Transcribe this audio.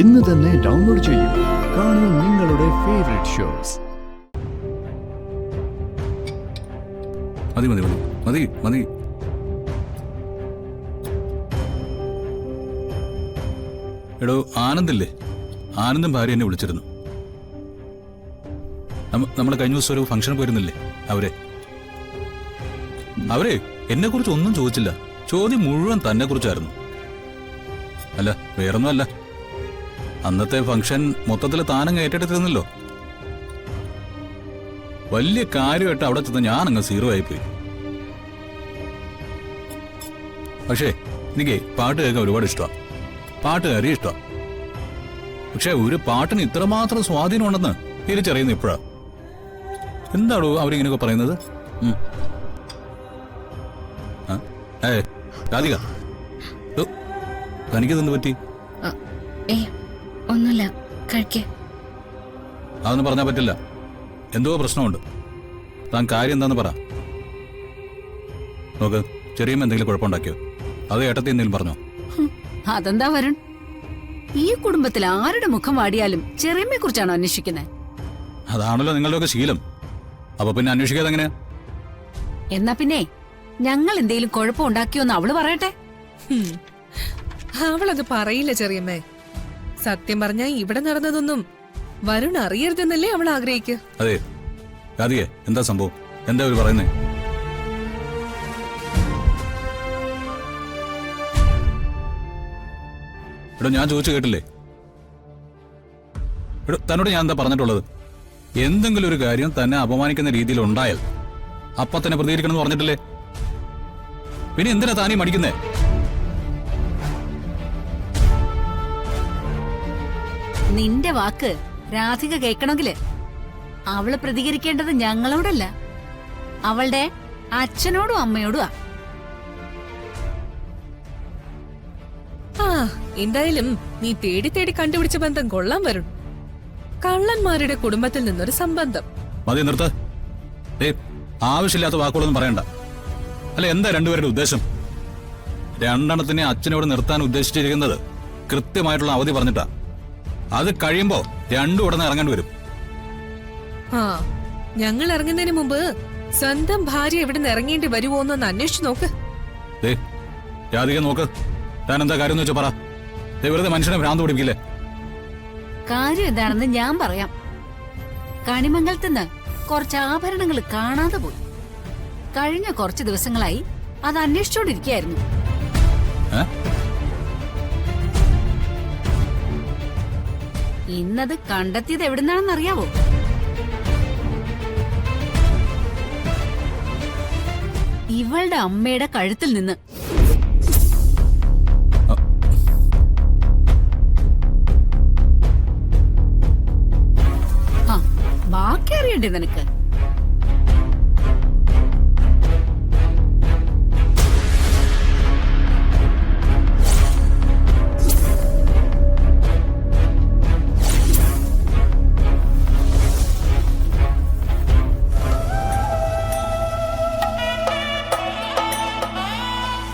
ഇന്ന് തന്നെ ഡൗൺലോഡ് ചെയ്യൂ. കാണൂ നിങ്ങളുടെ ഫേവറേറ്റ് ഷോസ്. മതി മതി മതി മതി മതി. എടോ ആനന്ദില്ലേ, ആനന്ദും ഭാര്യ എന്നെ വിളിച്ചിരുന്നു. നമ്മൾ കഴിഞ്ഞ ദിവസം ഒരു ഫംഗ്ഷൻ പോയിരുന്നില്ലേ, അവരെ എന്നെ കുറിച്ച് ഒന്നും ചോദിച്ചില്ല. ചോദ്യം മുഴുവൻ തന്നെ കുറിച്ചായിരുന്നു. അല്ല, വേറൊന്നും അല്ല, അന്നത്തെ ഫംഗ്ഷൻ മൊത്തത്തിൽ താനങ്ങ് ഏറ്റെടുത്തിരുന്നല്ലോ. വലിയ കാര്യമായിട്ട് അവിടെ ചെന്ന് ഞാൻ അങ്ങ് സീറോ ആയിപ്പോയി. പക്ഷേ എനിക്ക് പാട്ട് കേൾക്കാൻ ഒരുപാട് ഇഷ്ടമാണ്, പാട്ടുകാരി ഇഷ്ടമാണ്. പക്ഷെ ഒരു പാട്ടിന് ഇത്രമാത്രം സ്വാധീനം ഉണ്ടെന്ന് തിരിച്ചറിയുന്നു ഇപ്പോഴാ. എന്താണോ അവരിങ്ങനെയൊക്കെ പറയുന്നത്? രാധിക, തനിക്കിതെന്ത് പറ്റി? ഒന്നുമില്ല, കഴിക്കേ. അതൊന്നും പറഞ്ഞാൽ പറ്റില്ല, എന്തോ പ്രശ്നമുണ്ട്. താൻ കാര്യം എന്താന്ന് പറ. നോക്ക്, ചെറിയമ്മ എന്തെങ്കിലും കുഴപ്പമുണ്ടാക്കിയോ? അത് ഏട്ടത്തി എന്തെങ്കിലും പറഞ്ഞോ? അതെന്താ വരുൺ, ഈ കുടുംബത്തിൽ ആരുടെ മുഖം വാടിയാലും ചെറിയമ്മയെ കുറിച്ചാണോ അന്വേഷിക്കുന്നത്? അതാണല്ലോ നിങ്ങളുടെയൊക്കെ ശീലം. അപ്പൊ പിന്നെ അന്വേഷിക്കാതെ എങ്ങനെയാ? എന്നാ പിന്നെ ഞങ്ങൾ എന്തെങ്കിലും കുഴപ്പമുണ്ടാക്കിയോന്ന് അവള് പറയട്ടെ. അവളത് പറയില്ല ചെറിയമ്മേ. സത്യം പറഞ്ഞാ ഇവിടെ നടന്നതൊന്നും വരുൺ അറിയരുതെന്നല്ലേ അവൾ ആഗ്രഹിക്കുക. അതെ രാധികേ, എന്താ സംഭവം? എന്താ അവര് പറയുന്നേ? എടോ, ഞാൻ ചോദിച്ചു കേട്ടില്ലേ? എടോ, തന്നോട് ഞാൻ എന്താ പറഞ്ഞിട്ടുള്ളത്? എന്തെങ്കിലും ഒരു കാര്യം തന്നെ അപമാനിക്കുന്ന രീതിയിൽ ഉണ്ടായാൽ അപ്പൊ തന്നെ പ്രതികരിക്കണം എന്ന് പറഞ്ഞിട്ടില്ലേ? പിന്നെ എന്തിനാ താനീ മടിക്കുന്നേ? നിന്റെ വാക്ക് രാധിക കേൾക്കണമെങ്കില് അവള് പ്രതികരിക്കേണ്ടത് ഞങ്ങളോടല്ല, അവളുടെ അച്ഛനോടും അമ്മയോടും. എന്തായാലും നീ തേടി തേടി കണ്ടുപിടിച്ച ബന്ധം കൊള്ളാൻ വരും. കള്ളന്മാരുടെ കുടുംബത്തിൽ നിന്നൊരു സംബന്ധം. മതി, നിർത്ത്. ആവശ്യമില്ലാത്ത വാക്കുകളൊന്നും പറയണ്ട. അല്ല, എന്താ രണ്ടുപേരുടെ ഉദ്ദേശം? രണ്ടെണ്ണത്തിനെ അച്ഛനോട് നിർത്താൻ ഉദ്ദേശിച്ചിരിക്കുന്നത് കൃത്യമായിട്ടുള്ള അവധി പറഞ്ഞിട്ടാ. അത് കഴിയുമ്പോ രണ്ടും ഉടനെ ഇറങ്ങേണ്ടി വരും. ഞങ്ങൾ ഇറങ്ങുന്നതിന് മുമ്പ് സ്വന്തം ഭാര്യ എവിടെ നിന്ന് ഇറങ്ങേണ്ടി വരുമോന്നൊന്ന് അന്വേഷിച്ചു നോക്ക്. രാധിക, നോക്ക്, താൻ എന്താ കാര്യം എന്ന് വെച്ചാ പറ. വെറുതെ മനുഷ്യനെ ഭ്രാന്ത് പിടിപ്പിക്കില്ലേ? കാര്യം എന്താണെന്ന് ഞാൻ പറയാം. കണിമംഗലത്തുനിന്ന് കുറച്ച് ആഭരണങ്ങൾ കാണാതെ പോയി. കഴിഞ്ഞ കുറച്ച് ദിവസങ്ങളായി അത് അന്വേഷിച്ചോണ്ടിരിക്കുകയായിരുന്നു. ഇന്നത് കണ്ടെത്തിയത് എവിടുന്നാണെന്ന് അറിയാവോ? ഇവളുടെ അമ്മയുടെ കഴുത്തിൽ നിന്ന്. ബാക്കി അറിയണ്ടേ നിനക്ക്?